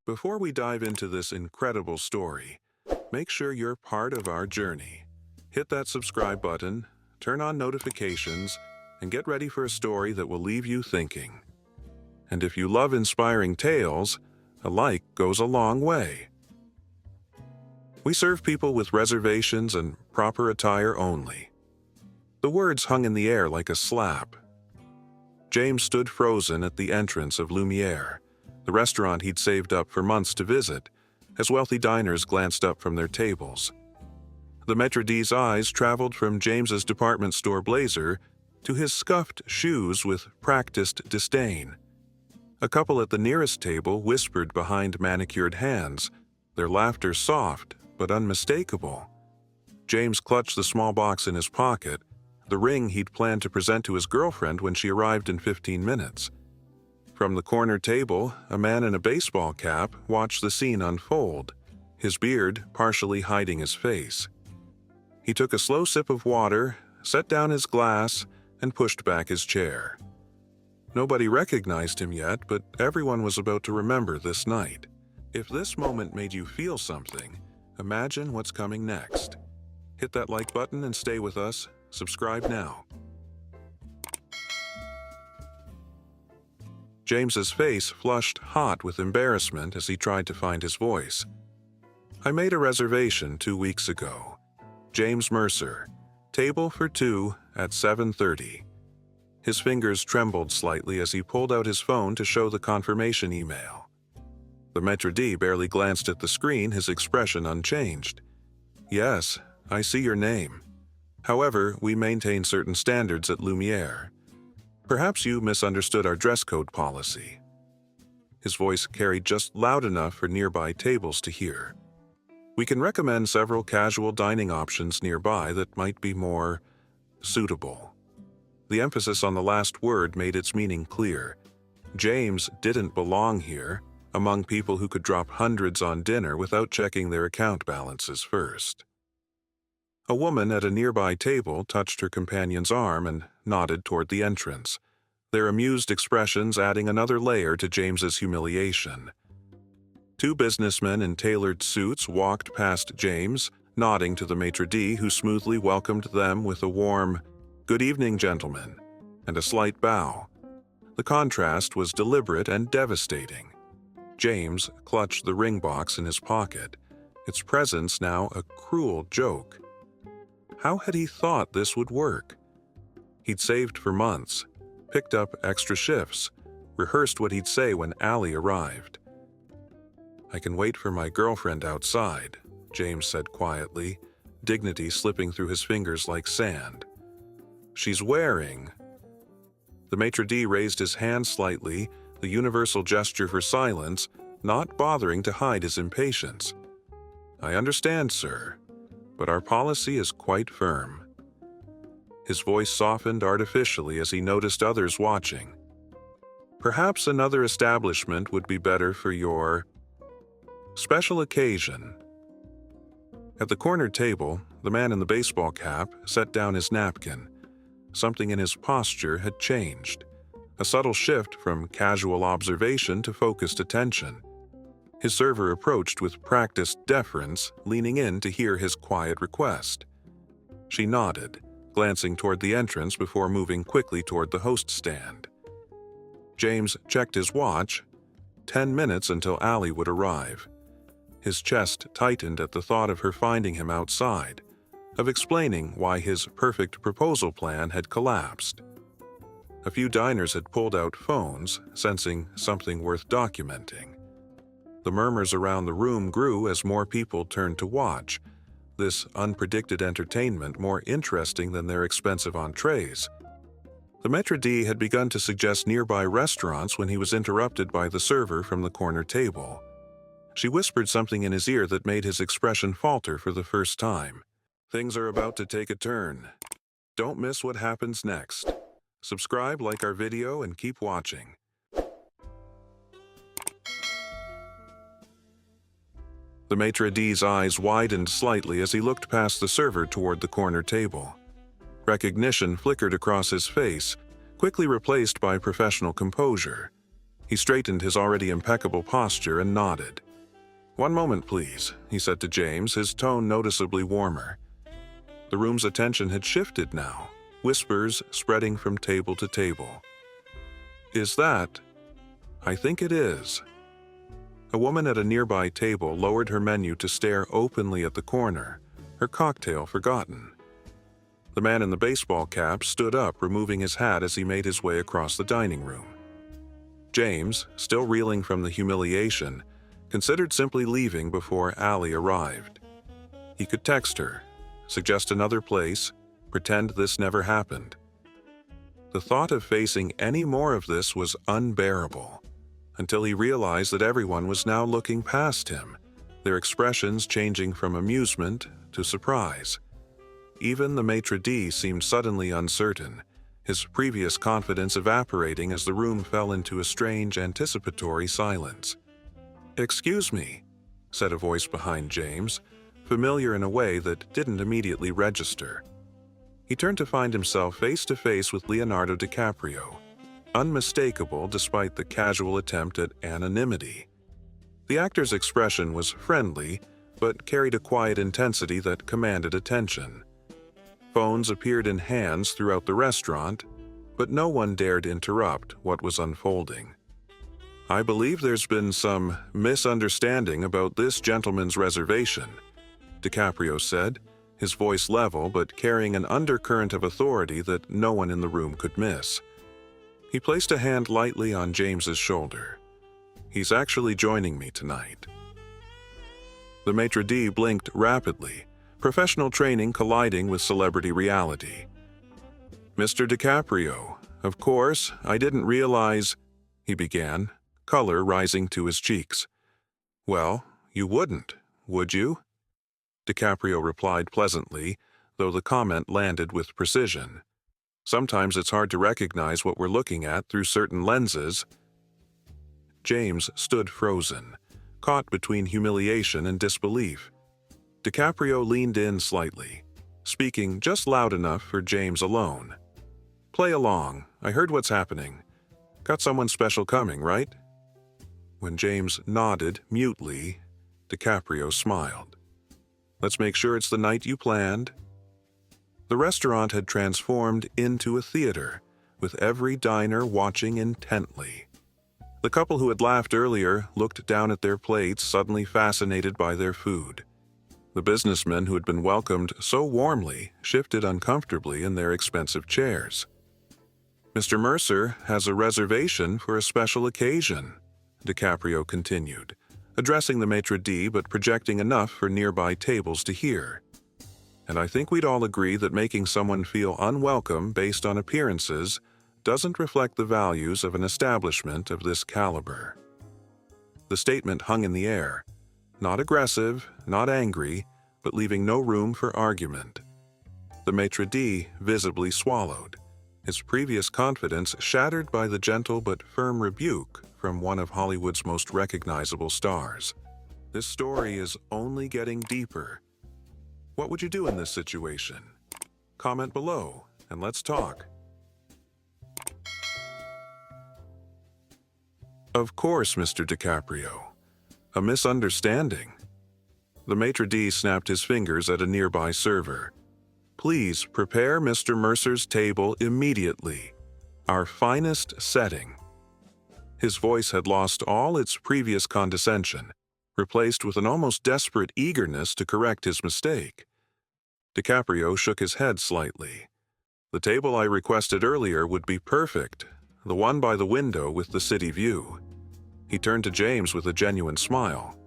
Before we dive into this incredible story, make sure you're part of our journey. Hit that subscribe button, turn on notifications, and get ready for a story that will leave you thinking. And if you love inspiring tales, a like goes a long way. We serve people with reservations and proper attire only. The words hung in the air like a slap. James stood frozen at the entrance of Lumiere, the restaurant he'd saved up for months to visit, as wealthy diners glanced up from their tables. The maître d's eyes traveled from James's department store blazer to his scuffed shoes with practiced disdain. A couple at the nearest table whispered behind manicured hands, their laughter soft but unmistakable. James clutched the small box in his pocket, the ring he'd planned to present to his girlfriend when she arrived in 15 minutes. From the corner table, a man in a baseball cap watched the scene unfold, his beard partially hiding his face. He took a slow sip of water, set down his glass, and pushed back his chair. Nobody recognized him yet, but everyone was about to remember this night. If this moment made you feel something, imagine what's coming next. Hit that like button and stay with us. Subscribe now. James's face flushed hot with embarrassment as he tried to find his voice. I made a reservation 2 weeks ago. James Mercer, table for 2 at 7:30. His fingers trembled slightly as he pulled out his phone to show the confirmation email. The maître d' barely glanced at the screen, his expression unchanged. Yes, I see your name. However, we maintain certain standards at Lumiere. Perhaps you misunderstood our dress code policy. His voice carried just loud enough for nearby tables to hear. We can recommend several casual dining options nearby that might be more suitable. The emphasis on the last word made its meaning clear. James didn't belong here, among people who could drop hundreds on dinner without checking their account balances first. A woman at a nearby table touched her companion's arm and nodded toward the entrance, their amused expressions adding another layer to James's humiliation. 2 businessmen in tailored suits walked past James, nodding to the maître d', who smoothly welcomed them with a warm, "Good evening, gentlemen," and a slight bow. The contrast was deliberate and devastating. James clutched the ring box in his pocket, its presence now a cruel joke. How had he thought this would work? He'd saved for months, picked up extra shifts, rehearsed what he'd say when Allie arrived. I can wait for my girlfriend outside, James said quietly, dignity slipping through his fingers like sand. She's wearing... The maître d' raised his hand slightly, the universal gesture for silence, not bothering to hide his impatience. I understand, sir, but our policy is quite firm. His voice softened artificially as he noticed others watching. Perhaps another establishment would be better for your special occasion. At the corner table, the man in the baseball cap set down his napkin. Something in his posture had changed, a subtle shift from casual observation to focused attention. His server approached with practiced deference, leaning in to hear his quiet request. She nodded, glancing toward the entrance before moving quickly toward the host stand. James checked his watch. 10 minutes until Allie would arrive. His chest tightened at the thought of her finding him outside, of explaining why his perfect proposal plan had collapsed. A few diners had pulled out phones, sensing something worth documenting. The murmurs around the room grew as more people turned to watch, this unpredicted entertainment more interesting than their expensive entrees. The maître d' had begun to suggest nearby restaurants when he was interrupted by the server from the corner table. She whispered something in his ear that made his expression falter for the first time. Things are about to take a turn. Don't miss what happens next. Subscribe, like our video, and keep watching. The maître d's eyes widened slightly as he looked past the server toward the corner table. Recognition flickered across his face, quickly replaced by professional composure. He straightened his already impeccable posture and nodded. "One moment, please," he said to James, his tone noticeably warmer. The room's attention had shifted now, whispers spreading from table to table. "Is that?" "I think it is." A woman at a nearby table lowered her menu to stare openly at the corner, her cocktail forgotten. The man in the baseball cap stood up, removing his hat as he made his way across the dining room. James, still reeling from the humiliation, considered simply leaving before Allie arrived. He could text her, suggest another place, pretend this never happened. The thought of facing any more of this was unbearable, until he realized that everyone was now looking past him, their expressions changing from amusement to surprise. Even the maitre d' seemed suddenly uncertain, his previous confidence evaporating as the room fell into a strange, anticipatory silence. "Excuse me," said a voice behind James, familiar in a way that didn't immediately register. He turned to find himself face to face with Leonardo DiCaprio, unmistakable despite the casual attempt at anonymity. The actor's expression was friendly, but carried a quiet intensity that commanded attention. Phones appeared in hands throughout the restaurant, but no one dared interrupt what was unfolding. "I believe there's been some misunderstanding about this gentleman's reservation," DiCaprio said, his voice level but carrying an undercurrent of authority that no one in the room could miss. He placed a hand lightly on James's shoulder. "He's actually joining me tonight." The maitre d' blinked rapidly, professional training colliding with celebrity reality. "Mr. DiCaprio, of course, I didn't realize," he began, color rising to his cheeks. "Well, you wouldn't, would you?" DiCaprio replied pleasantly, though the comment landed with precision. Sometimes it's hard to recognize what we're looking at through certain lenses. James stood frozen, caught between humiliation and disbelief. DiCaprio leaned in slightly, speaking just loud enough for James alone. "Play along. I heard what's happening. Got someone special coming, right?" When James nodded mutely, DiCaprio smiled. "Let's make sure it's the night you planned." The restaurant had transformed into a theater, with every diner watching intently. The couple who had laughed earlier looked down at their plates, suddenly fascinated by their food. The businessmen who had been welcomed so warmly shifted uncomfortably in their expensive chairs. "Mr. Mercer has a reservation for a special occasion," DiCaprio continued, addressing the maitre d' but projecting enough for nearby tables to hear. "And I think we'd all agree that making someone feel unwelcome based on appearances doesn't reflect the values of an establishment of this caliber." The statement hung in the air, not aggressive, not angry, but leaving no room for argument. The maitre d' visibly swallowed, his previous confidence shattered by the gentle but firm rebuke from one of Hollywood's most recognizable stars. This story is only getting deeper. What would you do in this situation? Comment below, and let's talk. "Of course, Mr. DiCaprio. A misunderstanding." The maitre d' snapped his fingers at a nearby server. "Please prepare Mr. Mercer's table immediately. Our finest setting." His voice had lost all its previous condescension, replaced with an almost desperate eagerness to correct his mistake. DiCaprio shook his head slightly. "The table I requested earlier would be perfect, the one by the window with the city view." He turned to James with a genuine smile.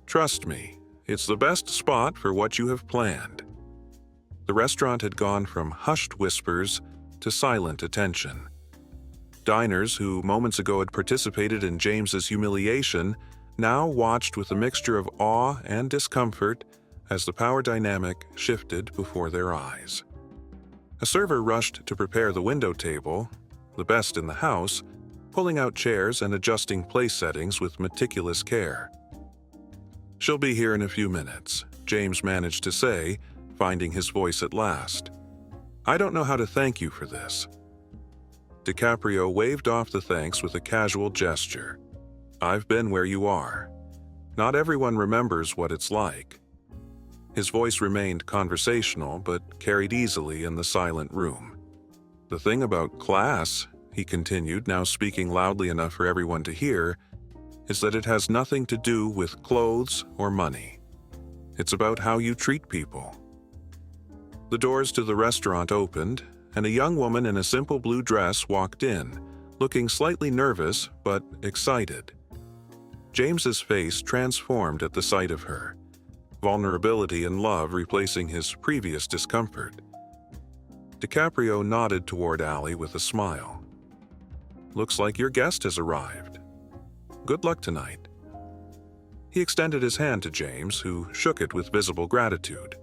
"Trust me, it's the best spot for what you have planned." The restaurant had gone from hushed whispers to silent attention. Diners who moments ago had participated in James's humiliation now watched with a mixture of awe and discomfort as the power dynamic shifted before their eyes. A server rushed to prepare the window table, the best in the house, pulling out chairs and adjusting place settings with meticulous care. "She'll be here in a few minutes," James managed to say, finding his voice at last. "I don't know how to thank you for this." DiCaprio waved off the thanks with a casual gesture. "I've been where you are. Not everyone remembers what it's like." His voice remained conversational, but carried easily in the silent room. "The thing about class," he continued, now speaking loudly enough for everyone to hear, "is that it has nothing to do with clothes or money. It's about how you treat people." The doors to the restaurant opened, and a young woman in a simple blue dress walked in, looking slightly nervous but excited. James's face transformed at the sight of her, vulnerability and love replacing his previous discomfort. DiCaprio nodded toward Allie with a smile. "Looks like your guest has arrived. Good luck tonight." He extended his hand to James, who shook it with visible gratitude.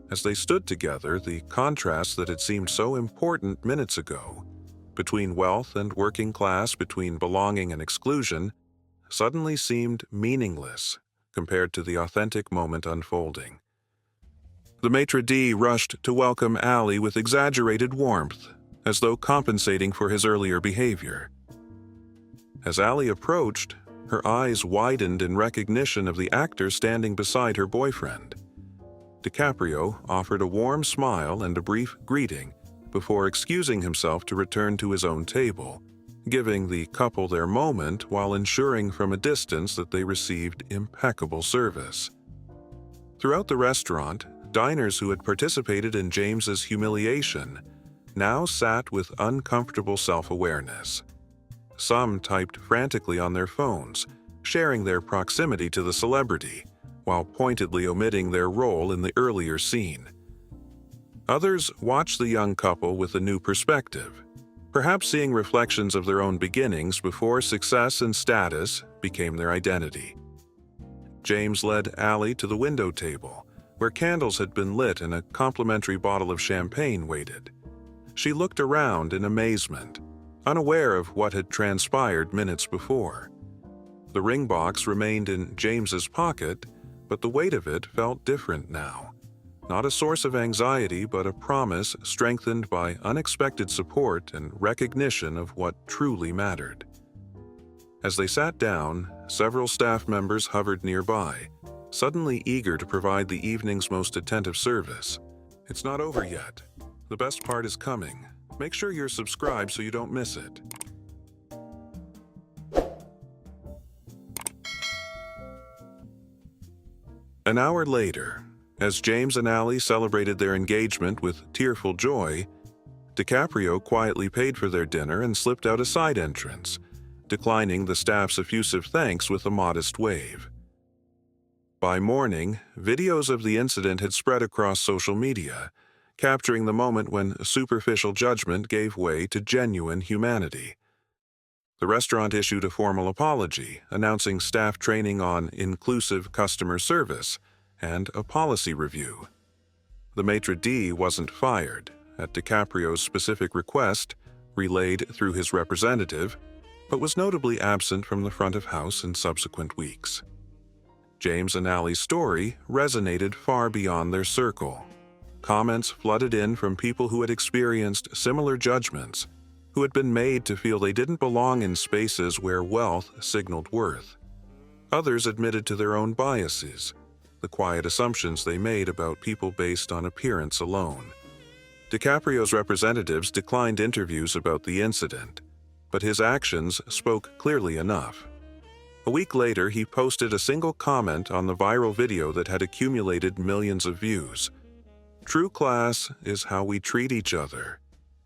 As they stood together, the contrast that had seemed so important minutes ago, between wealth and working class, between belonging and exclusion, suddenly seemed meaningless compared to the authentic moment unfolding. The maitre d' rushed to welcome Allie with exaggerated warmth, as though compensating for his earlier behavior. As Allie approached, her eyes widened in recognition of the actor standing beside her boyfriend. DiCaprio offered a warm smile and a brief greeting before excusing himself to return to his own table, giving the couple their moment while ensuring from a distance that they received impeccable service. Throughout the restaurant, diners who had participated in James's humiliation now sat with uncomfortable self-awareness. Some typed frantically on their phones, sharing their proximity to the celebrity, while pointedly omitting their role in the earlier scene. Others watched the young couple with a new perspective, perhaps seeing reflections of their own beginnings before success and status became their identity. James led Allie to the window table, where candles had been lit and a complimentary bottle of champagne waited. She looked around in amazement, unaware of what had transpired minutes before. The ring box remained in James's pocket, but the weight of it felt different now. Not a source of anxiety, but a promise strengthened by unexpected support and recognition of what truly mattered. As they sat down, several staff members hovered nearby, suddenly eager to provide the evening's most attentive service. "It's not over yet. The best part is coming. Make sure you're subscribed so you don't miss it." An hour later, as James and Allie celebrated their engagement with tearful joy, DiCaprio quietly paid for their dinner and slipped out a side entrance, declining the staff's effusive thanks with a modest wave. By morning, videos of the incident had spread across social media, capturing the moment when superficial judgment gave way to genuine humanity. The restaurant issued a formal apology, announcing staff training on inclusive customer service and a policy review. The maitre d' wasn't fired, at DiCaprio's specific request, relayed through his representative, but was notably absent from the front of house in subsequent weeks. James and Allie's story resonated far beyond their circle. Comments flooded in from people who had experienced similar judgments, who had been made to feel they didn't belong in spaces where wealth signaled worth. Others admitted to their own biases, the quiet assumptions they made about people based on appearance alone. DiCaprio's representatives declined interviews about the incident, but his actions spoke clearly enough. A week later, he posted a single comment on the viral video that had accumulated millions of views. "True class is how we treat each other.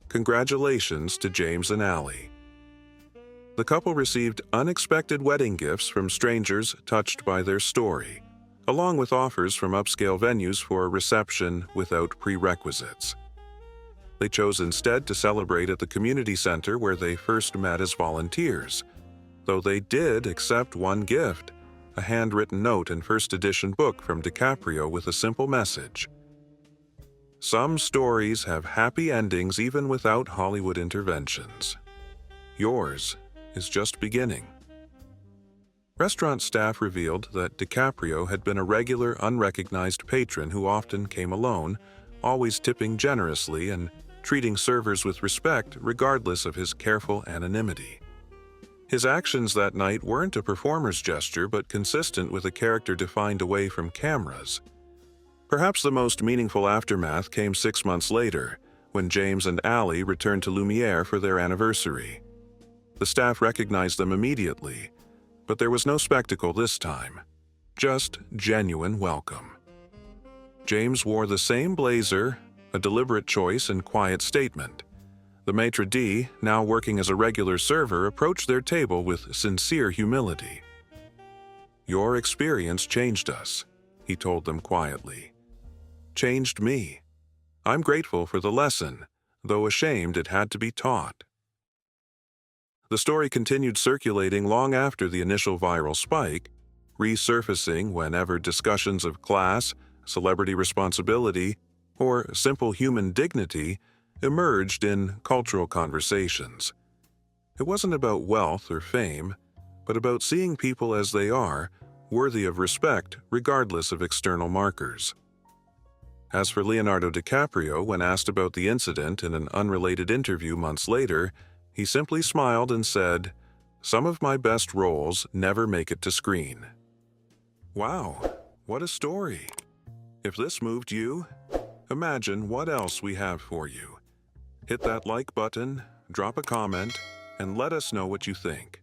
Congratulations to James and Allie." The couple received unexpected wedding gifts from strangers touched by their story, along with offers from upscale venues for a reception without prerequisites. They chose instead to celebrate at the community center where they first met as volunteers, though they did accept one gift, a handwritten note and first edition book from DiCaprio with a simple message. Some stories have happy endings even without Hollywood interventions. Yours is just beginning. Restaurant staff revealed that DiCaprio had been a regular, unrecognized patron who often came alone, always tipping generously and treating servers with respect regardless of his careful anonymity. His actions that night weren't a performer's gesture but consistent with a character defined away from cameras. Perhaps the most meaningful aftermath came 6 months later, when James and Allie returned to Lumiere for their anniversary. The staff recognized them immediately, but there was no spectacle this time, just genuine welcome. James wore the same blazer, a deliberate choice and quiet statement. The maitre d', now working as a regular server, approached their table with sincere humility. "Your experience changed us," he told them quietly. "Changed me. I'm grateful for the lesson, though ashamed it had to be taught." The story continued circulating long after the initial viral spike, resurfacing whenever discussions of class, celebrity responsibility, or simple human dignity emerged in cultural conversations. It wasn't about wealth or fame, but about seeing people as they are, worthy of respect regardless of external markers. As for Leonardo DiCaprio, when asked about the incident in an unrelated interview months later, he simply smiled and said, "Some of my best roles never make it to screen." Wow, what a story! If this moved you, imagine what else we have for you. Hit that like button, drop a comment, and let us know what you think.